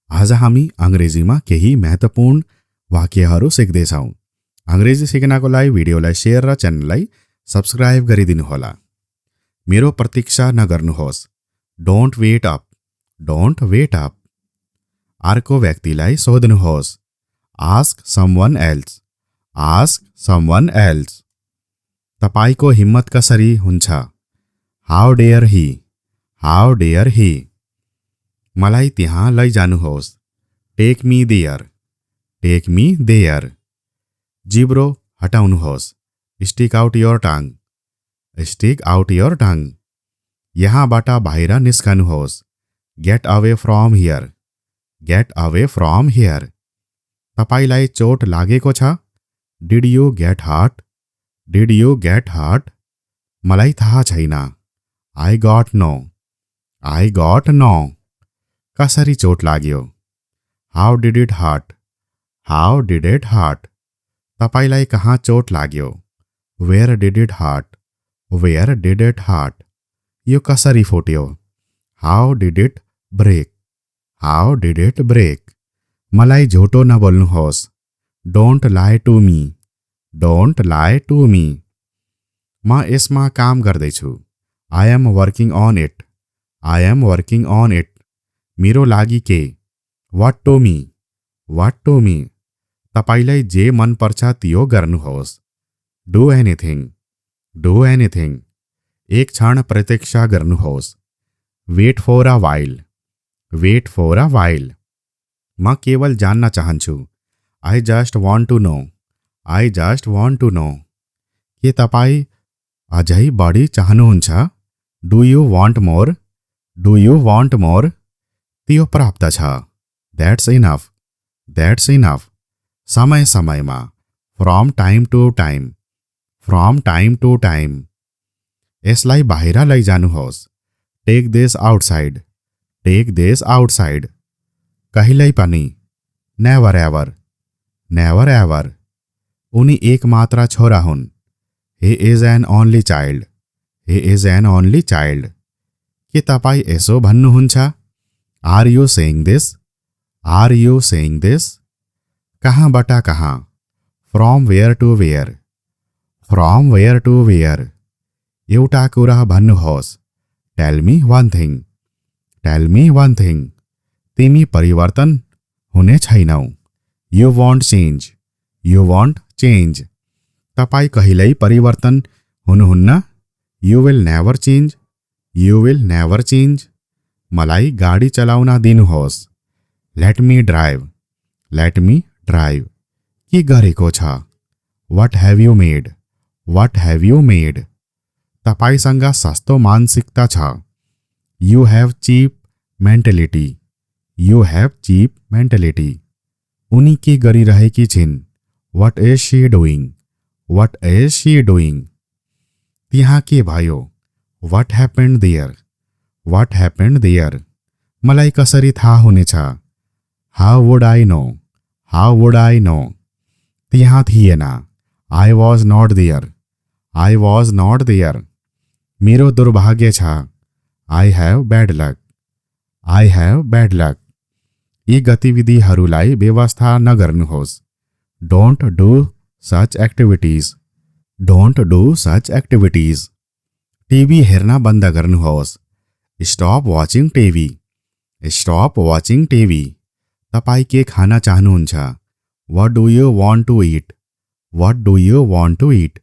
आज हामी अंग्रेजीमा केही महत्त्वपूर्ण वाक्यहरू सिक्दैछौँ। अंग्रेजी सिक्नको लागि भिडियोलाई शेयर र च्यानललाई सब्स्क्राइब गरिदिनुहोला। मेरो प्रतीक्षा नगर्नुहोस्। Don't wait up, don't wait up. अर्को व्यक्तिलाई सोध्नुहोस्। Ask someone else, ask someone else. तपाईको हिम्मत कसरी हुन्छ? How dare he, how dare he. मलाई त्यहाँ लैजानुहोस्। Take me there, take me there. जिब्रो हटाउनुहोस्। Stick out your tongue, stick out your tongue. यहाँबाट बाहिर निस्कनुहोस्। Get away from here, get away from here. तपाईलाई चोट लागेको छ? Did you get hurt, did you get hurt. मलाई थाहा छैन। I got no, I got no. कसरी चोट लाग्यो? How did it hurt, how did it hurt. तपाईलाई कहाँ चोट लाग्यो? Where did it hurt, where did it hurt. यो कसरी फुट्यो? How did it break, how did it break. मलाई झुटो नबोल्नुहोस्। Don't lie to me, don't lie to me. म यसमा काम गर्दैछु। I am working on it, I am working on it. मेरो लागि के? What to me, what to me. तपाईलाई जे मन पर्छ त्यो गर्नुहोस्। Do anything, do anything. एक क्षण प्रतीक्षा गर्नुहोस्। Wait for a while, wait for a while. म केवल जान्न चाहन्छु। I just want to know, I just want to know. के तपाईँ अझै बढी चाहनुहुन्छ? Do you want more, do you want more. त्यो प्राप्त छ। That's enough, that's enough. समय समयमा। From time to time, from time to time. यसलाई बाहिर लैजानुहोस्। Take this outside, take this outside. कहिल्यै पनि। Never ever, never ever. उनी एक मात्र छोरा हुन्। He is an only child, he is an only child. के तपाईँ यसो भन्नुहुन्छ? Are you saying this, are you saying this. कहाँबाट कहाँ? From where to where, from where to where. एउटा कुरा भन्नुहोस्। Tell me one thing, tell me one thing. तिमी परिवर्तन हुने छैनौ। You want change, you want change. तपाईँ कहिल्यै परिवर्तन हुनुहुन्न। You will never change, you will never change. मलाई गाडी चलाउन दिनुहोस्। Let me drive, let me drive. के गरेको छ? What have you made, what have you made. तपाईसँग सस्तो मानसिकता छ। You have cheap mentality, you have cheap mentality. उनी के गरिरहेकी छिन्? What is she doing, what is she doing. त्यहाँ के भयो? What happened there, what happened there. मलाई कसरी थाहा हुनेछ? How would I know, how would I know. त्यहाँ थिएन। I was not there, I was not there. मेरो दुर्भाग्य छ। I have bad luck, I have bad luck. यी गतिविधिहरूलाई व्यवस्था नगर्नुहोस्। Don't do such activities, don't do such activities. TV हेर्न बन्द गर्नुहोस्। Stop watching TV, stop watching TV. तपाईँ के खान चाहनुहुन्छ? What do you want to eat, what do you want to it.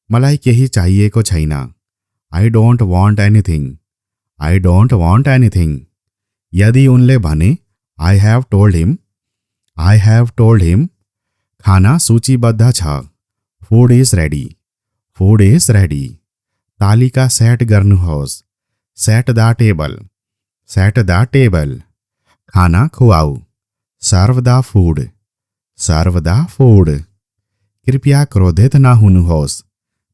मलाई केही चाहिएको छैन। I don't want anything, I don't want anything. यदि उनले भने I have told him, I have told him. खाना सूचीबद्ध छ। Food is ready, food is ready. तालिका सेट गर्नुहोस्। Set the table, set the table. खाना खुवाऊ। Serve the food, serve the food. कृपया क्रोधित नहुनुहोस्।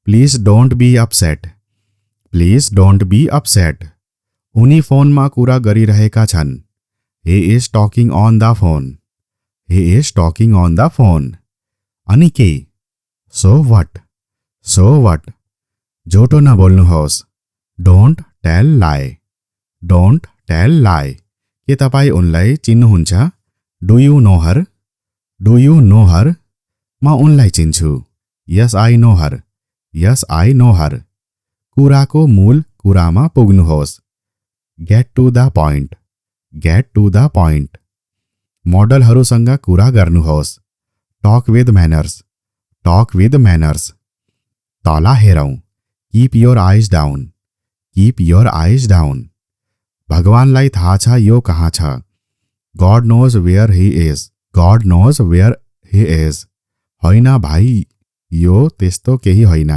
Please don't be upset, please don't be upset. उनी फोनमा कुरा गरिरहेका छन्। ही is talking on the phone, he is talking on the phone. अनि के? So what, so what. झुटो नबोल्नुहोस्। Don't tell lie, don't tell lie. के तपाईँ उनलाई चिन्नुहुन्छ? Do you know her? Do you know her? म उनलाई चिन्छु। Yes I know her. Yes I know her. कुराको मूल कुरामा पुग्नुहोस्। Get to the point. Get to the point. मोडलहरूसँग कुरा गर्नुहोस्। Talk with manners. Talk with manners. तल हेरौं। Keep your eyes down. Keep your eyes down. भगवानलाई थाहा छ यो कहाँ छ। God knows where he is. God knows where he is. होइन भाइ, यो त्यस्तो केही होइन।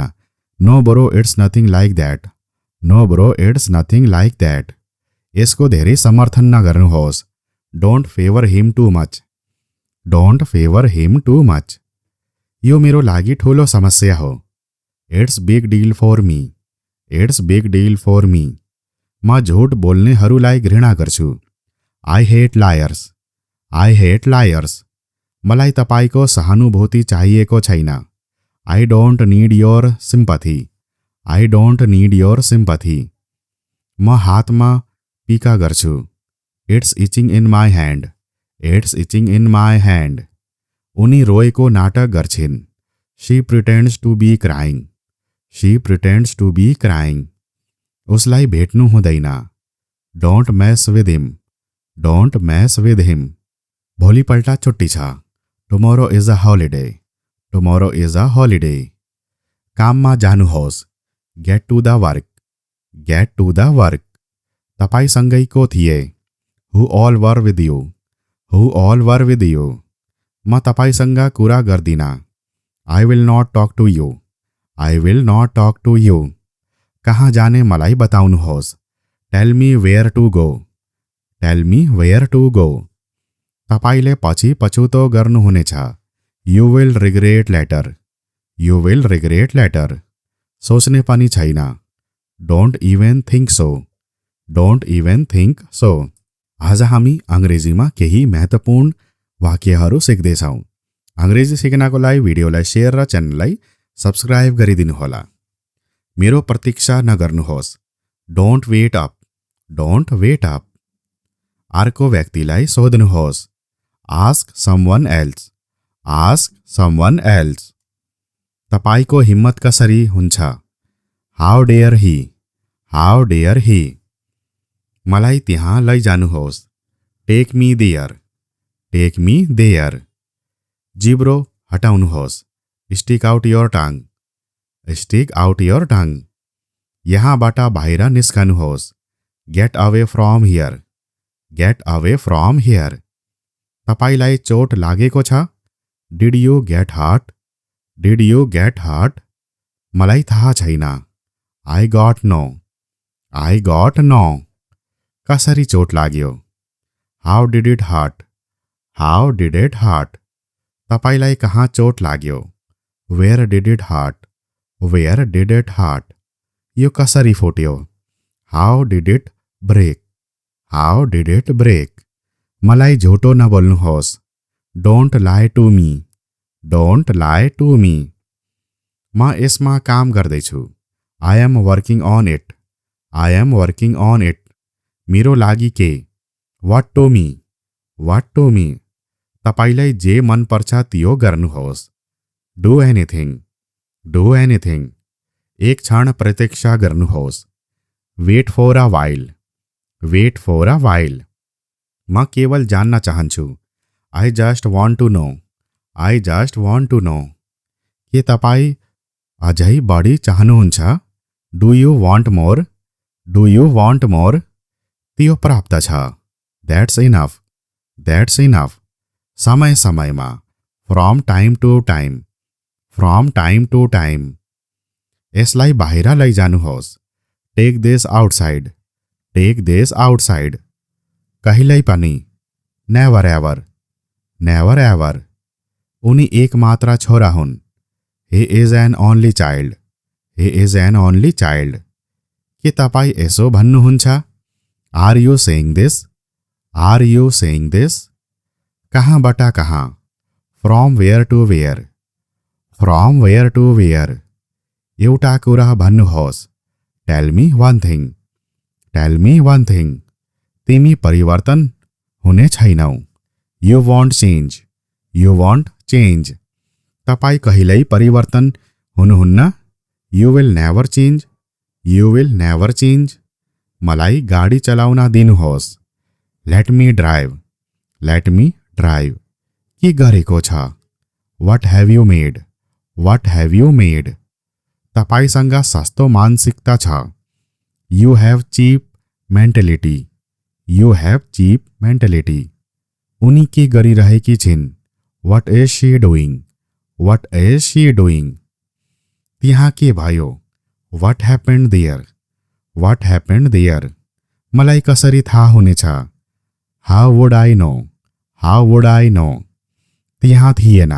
No bro, it's nothing like that. No bro, it's nothing like that. यसको धेरै समर्थन नगर्नुहोस्। Don't favour him too much. Don't favour him too much. यो मेरो लागि ठुलो समस्या हो। It's big deal for me. It's big deal for me. म झुट बोल्नेहरूलाई घृणा गर्छु। I hate liars. I hate liars. मलाई तपाईको सहानुभूति चाहिएको छैन। I don't need your sympathy. I don't need your sympathy. म हातमा पिका गर्छु। It's itching in my hand. It's itching in my hand. उनी रोएको नाटक गर्छिन्। She pretends to be crying. She pretends to be crying. उसलाई भेट्नु हुँदैन। Don't mess with him. Don't mess with him. भोलिपल्ट छुट्टी छ। Tomorrow is a holiday. Tomorrow is a holiday. काममा जानुहोस्। Get to the work. Get to the work. तपाईसँगै को थिए? Who all were with you. Who all were with you. म तपाईसँग कुरा गर्दिन। I will not talk to you. I will not talk to you. कहाँ जाने मलाई बताउनुहोस्। Tell me where to go. Tell me where to go. तपाईले पछि पछुतो गर्नुहुनेछ। You will regret letter. You will regret later. सोच्ने पनि छैन। Don't even think so. Don't even think so. आज हामी अङ्ग्रेजीमा केही महत्त्वपूर्ण वाक्यहरू सिक्दैछौँ। अङ्ग्रेजी सिक्नको लागि भिडियोलाई सेयर र च्यानललाई सब्सक्राइब गरिदिनुहोला। मेरो प्रतीक्षा नगर्नुहोस्। Don't wait up. Don't wait up. अर्को व्यक्तिलाई सोध्नुहोस्। Ask someone else. Ask someone else. तपाईको हिम्मत कसरी हुन्छ? How dare he. How dare he. मलाई त्यहाँ लैजानुहोस्। Take me there. Take me there. जिब्रो हटाउनुहोस्। Stick out your tongue. Stick out your tongue. यहाँबाट बाहिर निस्कनुहोस्। Get away from here. Get away from here. तपाईलाई चोट लागेको छ? Did you get hurt? Did you get hurt? मलाई थाहा छैन। I got no. I got no. कसरी चोट लाग्यो? How did it hurt? How did it hurt? तपाईलाई कहाँ चोट लाग्यो? Where did it hurt? Where did it hurt? यो कसरी फुट्यो? How did it break? How did it break? मलाई झुटो नबोल्नुहोस्। Don't lie to me. Don't lie to me. म यसमा काम गर्दैछु। I am working on it. I am working on it. मेरो लागि के? What to me. What to me. तपाईलाई जे मन पर्छ त्यो गर्नुहोस्। Do anything. Do anything. एक क्षण प्रतीक्षा गर्नुहोस्। Wait for a while. Wait for a while. म केवल जान्न चाहन्छु। I just want to know. I just want to know. के तपाईँ अझै बढी चाहनुहुन्छ? Do you want more? Do you want more? त्यो प्राप्त छ। That's enough. That's enough. समय समयमा। From time to time. From time to time. यसलाई बाहिर लैजानुहोस्। Take this outside. Take this outside. कहिल्यै पनि। Never ever. Never ever. उनी एक मात्र छोरा हुन्। He is an only child. He is an only child. के तपाईँ यसो भन्नुहुन्छ? Are you saying this? Are you saying this? कहाँबाट कहाँ? From where to where. From where to where. एउटा कुरा भन्नुहोस्। Tell me one thing. Tell me one thing. तिमी परिवर्तन हुने छैनौ। You want change, you want change. तपाईँ कहिल्यै परिवर्तन हुनुहुन्न। You will never change, you will never change. मलाई गाडी चलाउन दिनुहोस्। Let me drive, let me drive. के गरेको छ? What have you made, what have you made. तपाईसँग सस्तो मानसिकता छ। You have cheap mentality, you have cheap mentality. उनी के गरिरहेकी छिन्? What is she doing, what is she doing. त्यहाँ के भयो? What happened there, what happened there. मलाई कसरी थाहा हुनेछ? How would I know, how would I know. त्यहाँ थिएन।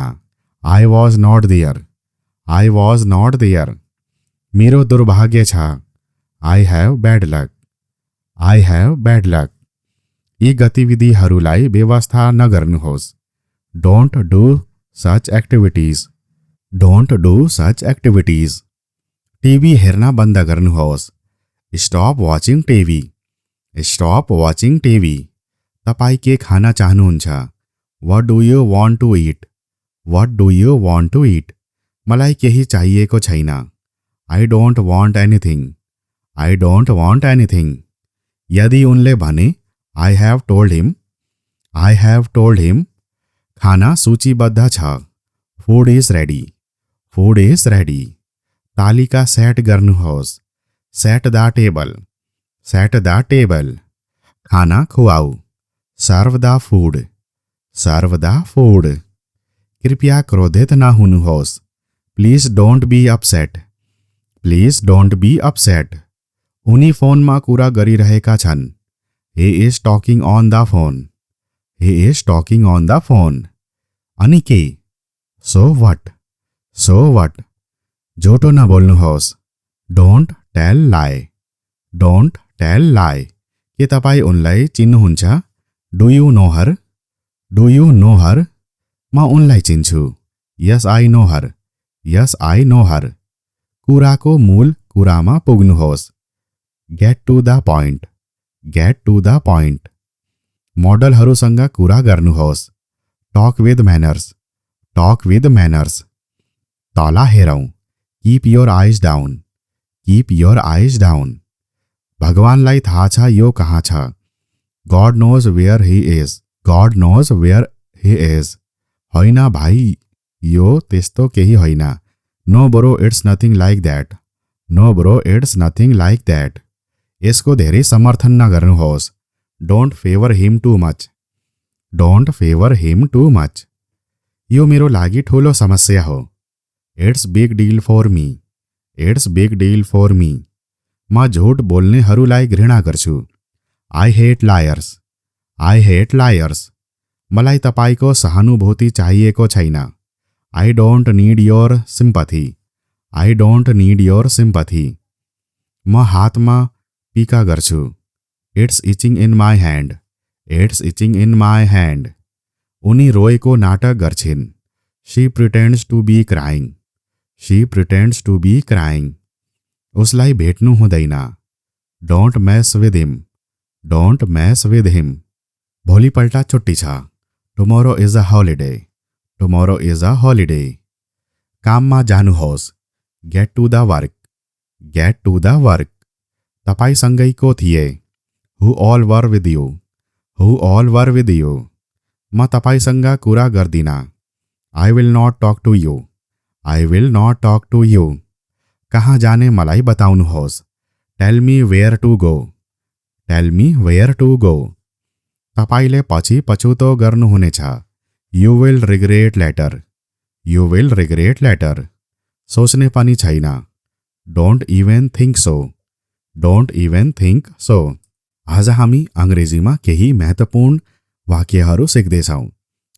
I was not there, I was not there. मेरो दुर्भाग्य छ। I have bad luck, I have bad luck. यी गतिविधिहरूलाई व्यवस्था नगर्नुहोस्। Don't do such activities, don't do such activities. TV हेर्न बन्द गर्नुहोस्। Stop watching TV, stop watching TV. तपाईँ के खान चाहनुहुन्छ? What do you want to eat, what do you want to it. मलाई केही चाहिएको छैन। I don't want anything, I don't want anything. यदि उनले भने I have told him, I have told him. खाना सूचीबद्ध छ। Food is ready, food is ready. तालिका सेट गर्नुहोस्। Set the table, set the table. खाना खुवाऊ। Serve the food, serve the food. कृपया क्रोधित न हुनुहोस्। Please don't be upset, please don't be upset. उनी फोनमा कुरा गरिरहेका छन्। ही is talking on the phone, he is talking on the phone. अनि के? So what, so what. झुटो नबोल्नुहोस्। Don't tell lie, don't tell lie. के तपाईँ उनलाई चिन्नुहुन्छ? Do you know her, do you know her. म उनलाई चिन्छु। Yes I know her, yes I know her. कुराको मूल कुरामा पुग्नुहोस्। Get to the point, get to the point. मोडलहरूसँग कुरा गर्नुहोस्। Talk with manners, talk with manners. तल हेरौँ। Keep your eyes down, keep your eyes down. भगवानलाई थाहा छ यो कहाँ छ। God knows where he is, God knows where he is. होइन भाइ, यो त्यस्तो केही होइन। No bro, it's nothing like that, no bro, it's nothing like that. यसको धेरै समर्थन नगर्नुहोस्। Don't favour him too much, don't favour him too much. यो मेरो लागि ठुलो समस्या हो। It's big deal for me, it's big deal for me. म झुट बोल्नेहरूलाई घृणा गर्छु। I hate liars, I hate liars. मलाई तपाईँको सहानुभूति चाहिएको छैन। I don't need your sympathy, I don't need your sympathy. म हातमा पिका गर्छु। It's itching in my hand, it's itching in my hand. उनी रोएको नाटक गर्छिन्। She pretends to be crying, she pretends to be crying. उसलाई भेट्नु हुँदैन। Don't mess with him, don't mess with him. भोलिपल्ट छुट्टी छ। Tomorrow is a holiday, tomorrow is a holiday. काममा जानुहोस्। Get to the work, get to the work. तपाईँसँगैको थिए। Who all were with you, who all were with you. म तपाईँसँग कुरा गर्दिनँ। I will not talk to you, I will not talk to you. कहाँ जाने मलाई बताउनुहोस्। Tell me where to go, tell me where to go. तपाईँले पछि पछुतो गर्नुहुनेछ। You will regret letter, you will regret later. सोच्ने पनि छैन। Don't even think so, don't even think so. आज हामी अङ्ग्रेजीमा केही महत्त्वपूर्ण वाक्यहरू सिक्दैछौँ।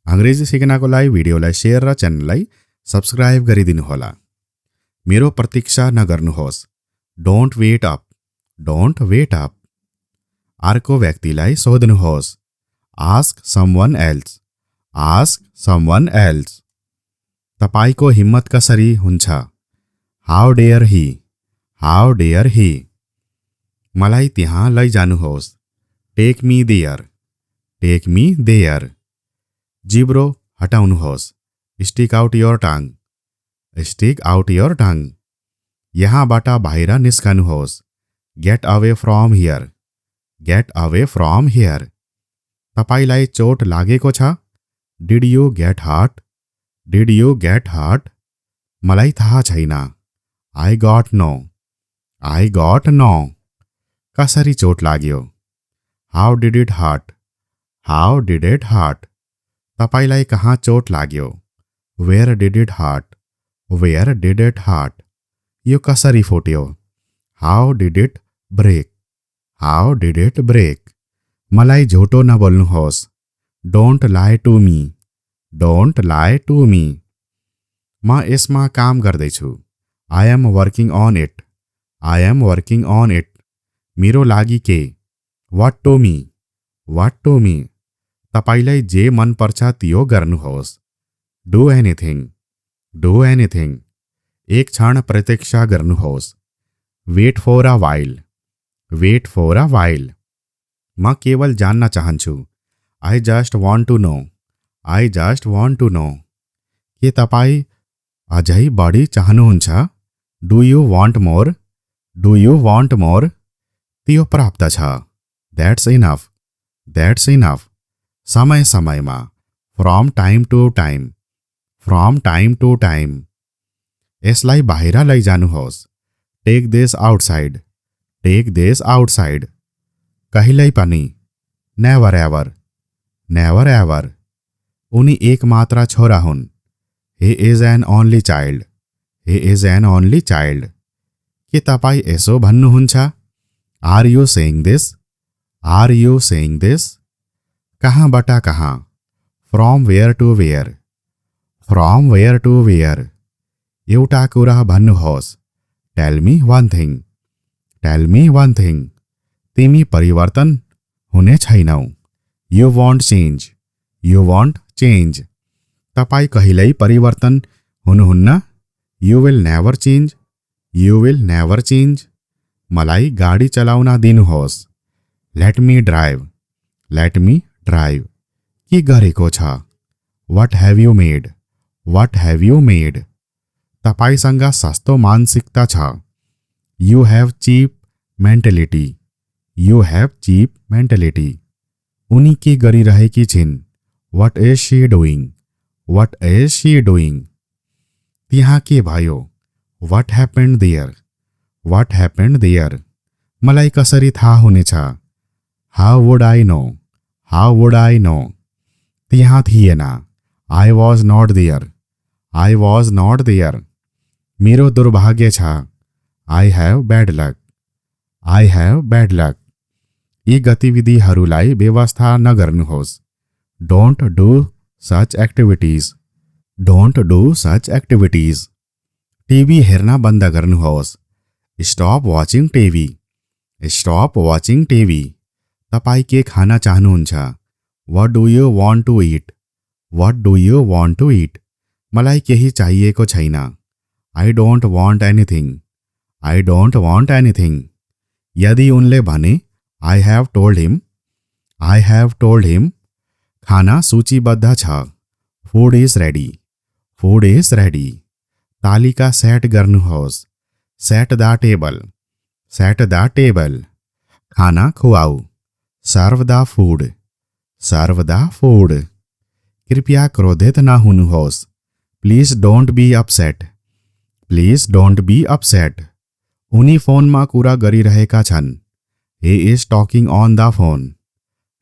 अङ्ग्रेजी सिक्नको लागि भिडियोलाई सेयर र च्यानललाई सब्सक्राइब गरिदिनुहोला। मेरो प्रतीक्षा नगर्नुहोस्। Don't wait up, don't wait up. अर्को व्यक्तिलाई सोध्नुहोस्। Ask someone else, ask someone else. तपाईँको हिम्मत कसरी हुन्छ? How dare he, how dare he. मलाई त्यहाँ लैजानुहोस्। Take me there, take me there. जिब्रो हटाउनुहोस्। Stick out your tongue. Stick out your tongue. यहाँबाट बाहिर निस्कनुहोस्। Get away from here. Get away from here. तपाईलाई चोट लागेको छ? Did you get hurt? Did you get hurt? मलाई थाहा छैन। I got no. I got no. कसरी चोट लाग्यो? How did it hurt? How did it hurt? तपाईलाई कहाँ चोट लाग्यो? Where did it hurt? Where did it hurt? यो कसरी फुट्यो? How did it break? How did it break? मलाई झुटो नबोल्नुहोस्। Don't lie to me. Don't lie to me. म यसमा काम गर्दैछु। I am working on it. I am working on it. मेरो लागि के? What to me. What to me. तपाईलाई जे मन पर्छ त्यो गर्नुहोस्। Do anything. Do anything. एक क्षण प्रतीक्षा गर्नुहोस्। Wait for a while. Wait for a while. म केवल जान्न चाहन्छु। I just want to know. I just want to know. के तपाईँ अझै बढी चाहनुहुन्छ? Do you want more? Do you want more? त्यो प्राप्त छ। That's enough. That's enough. समय समयमा। From time to time. From time to time. यसलाई बाहिर लैजानुहोस्। Take this outside. Take this outside. कहिल्यै पनि। Never ever. Never ever. उनी एक मात्र छोरा हुन्। He is an only child. He is an only child. के तपाईँ यसो भन्नुहुन्छ? Are you saying this? Are you saying this? कहाँबाट कहाँ? From where to where. From where to where. एउटा कुरा भन्नुहोस्। Tell me one thing. Tell me one thing. तिमी परिवर्तन हुने छैनौ। You want change. You want change. तपाईँ कहिल्यै परिवर्तन हुनुहुन्न। You will never change. You will never change. मलाई गाडी चलाउन दिनुहोस्। Let me drive. Let me drive. के गरेको छ? What have you made? What have you made? तपाईसँग सस्तो मानसिकता छ। You have cheap mentality. You have cheap mentality. उनी के गरिरहेकी छिन्? What is she doing? What is she doing? त्यहाँ के भयो? What happened there? What happened there? मलाई कसरी थाहा हुनेछ? How would I know? How would I know? त्यहाँ थिएन। I was not there. I was not there. मेरो दुर्भाग्य छ। I have bad luck. I have bad luck. यी गतिविधिहरूलाई व्यवस्था नगर्नुहोस्। Don't do such activities. Don't do such activities. TV हेर्न बन्द गर्नुहोस्। Stop watching TV. Stop watching TV. तपाईँ के खान चाहनुहुन्छ? What do you want to eat? What do you want to it? मलाई केही चाहिएको छैन। I don't want anything. I don't want anything. यदि उनले भने I have told him. I have told him. खाना सूचीबद्ध छ। Food is ready. Food is ready. तालिका सेट गर्नुहोस्। Set the table. Set the table. खाना खुवाऊ। Serve the food. Serve the food. कृपया क्रोधित नहुनुहोस्। Please don't be upset. Please don't be upset. उनी फोनमा कुरा गरिरहेका छन्। ही is talking on the phone.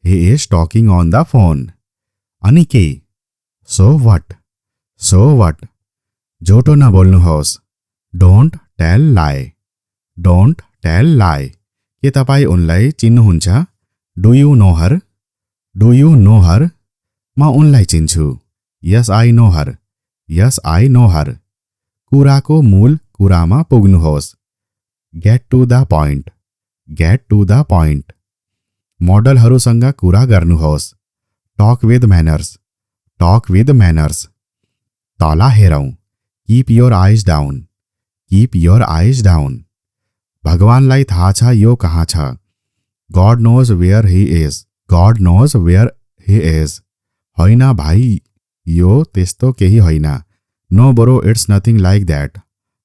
He is talking on the phone. अनि के? So what? So what? झुटो नबोल्नुहोस्। Don't tell lie. Don't tell lie. के तपाईँ उनलाई चिन्नुहुन्छ? Do you know her? Do you know her? म उनलाई चिन्छु। Yes I know her. Yes I know her. कुराको मूल कुरामा पुग्नुहोस्। Get to the point. Get to the point. मोडलहरूसँग कुरा गर्नुहोस्। Talk with manners. Talk with manners. तल हेरौँ। Keep your eyes down. Keep your eyes down. भगवानलाई थाहा छ यो कहाँ छ। God knows where he is. God knows where he is. होइन भाइ, यो त्यस्तो केही होइन। No bro, it's nothing like that.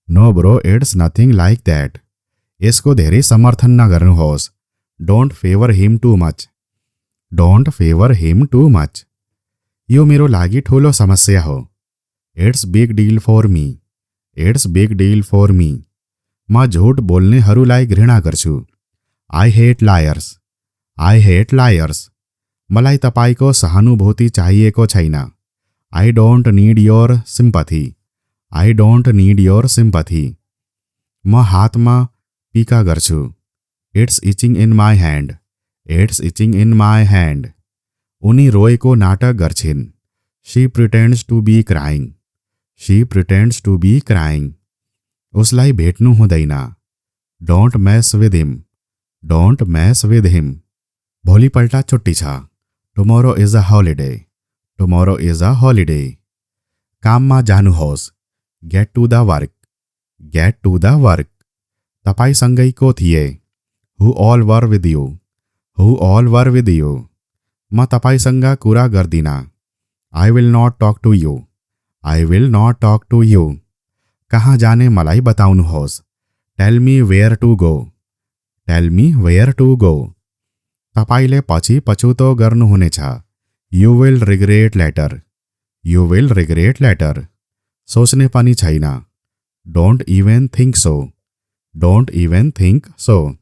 No bro, it's nothing like that. यसको धेरै समर्थन नगर्नुहोस्। Don't favour him too much. Don't favour him too much. यो मेरो लागि ठुलो समस्या हो। It's big deal for me. It's big deal for me. म झुट बोल्नेहरूलाई घृणा गर्छु। I hate liars. I hate liars. मलाई तपाईँको सहानुभूति चाहिएको छैन। I don't need your sympathy. I don't need your sympathy. म हातमा पिका गर्छु। It's itching in my hand. It's itching in my hand. उनी रोएको नाटक गर्छिन्। She pretends to be crying. She pretends to be crying. उसलाई भेट्नु हुँदैन। Don't mess with him. Don't mess with him. भोलिपल्ट छुट्टी छ। Tomorrow is a holiday. Tomorrow is a holiday. काममा जानुहोस्। Get to the work. Get to the work. तपाईँसँगै को थिए? Who all were with you. Who all were with you. म तपाईँसँग कुरा गर्दिनँ। I will not talk to you. I will not talk to you. कहाँ जाने मलाई बताउनुहोस्। Tell me where to go. Tell me where to go. तपाईँले पछि पछुतो गर्नुहुनेछ। You will regret letter. You will regret later. सोच्ने पनि छैन। Don't even think so. Don't even think so.